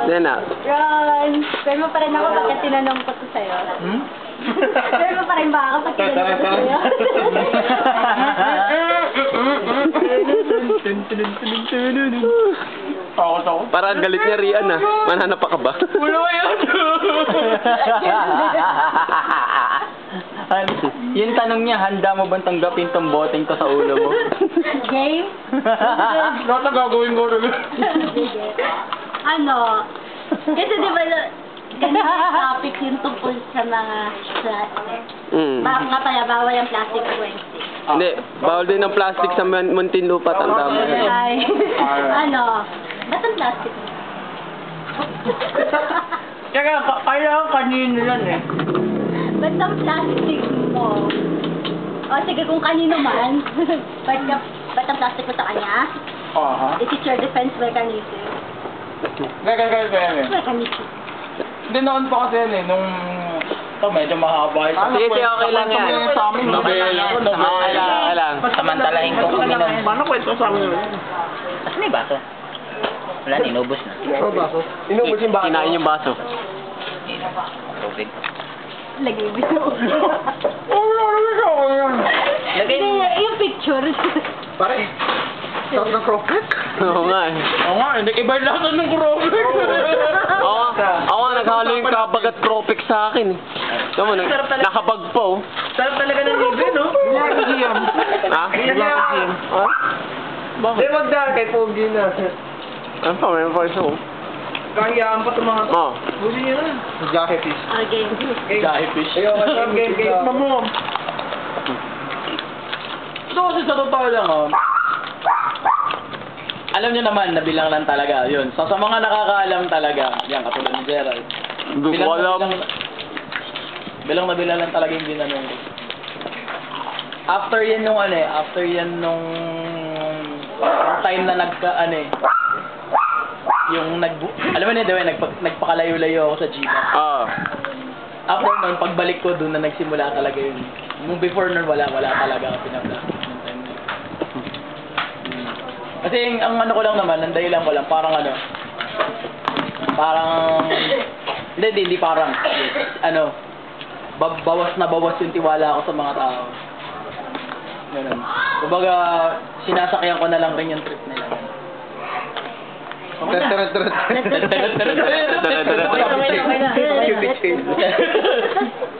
Yan na. Ron, pwede mo pa rin ako bakit tinanong ko to sa'yo? Pwede mo pa rin ba ako pag tinanong ko sa'yo? Parang galit niya Rian ah. Manhanap pa ka ba? Wala yan! Yung tanong niya, handa mo bang tanggapin tong boteng to sa ulo mo? Game? Lahat na gagawin ko rin. Ano? Kasi di ba, ganito yung topic yung tungkol sa mga plastic. Bakit nga pala bawal yung plastic 20? Hindi, bawal din ng plastic sa Muntinlupa, tanda mo. Ay, ano? Ba't ang plastic? Kaya kanino yan eh. Ba't ang plastic mo? O sige, kung kanino man, ba't ang plastic mo sa kanya? It is your defense mechanism. Gaya. Mechanism. Hindi noon pa kasi yan eh, nung ito medyo mahaba ito. Sige, okay lang yan. Okay lang. Samantalahin ko kung minum. Paano kwento sa amin yun? Asan na yung baso? Wala na, inubos na. Inubos yung baka. Kinain yung baso. Tubig. Lagay mo yung ulo. Lagay mo. Hindi, yung picture. Pare, sarap ng croquet. Oo nga eh. Oo nga, iba yung lasa ng krobek. Ako nga naghalo yung kabagat Propex sa akin eh. Tama mo, nakabag pa oh. Sarap talaga ng libre, no? Ha? Ha? Bakit? Hindi, wag dahil kay Pogi na. Ano pa, may pa isa oh. Kahiyaan pa itong mga to. Oh. Huli niyo na. Jacket fish. Okay. Jahifish. Ayoko, game. Mamum. Ito kasi sa totoo lang, oh. Alam niyo naman, nabilang lang talaga, yun. So, sa mga nakakaalam talaga, yan, katulad ni Gerald. Hindi ko alam. Bilang na bilang lang talaga yung ginanong ko. After yan nung time na alam mo na, diba, nagpakalayo-layo ako sa Gina. After nun, pagbalik ko doon na nagsimula talaga yun. Nung before nun, wala talaga ako pinaplastic ng time na yun. Kasi ang ano ko lang naman, ang dahilan ko lang, hindi parang, bawas na bawas yung tiwala ako sa mga tao. Ganun. Kumbaga, sinasakyan ko na lang rin yung trip nila. Tara. Okay na.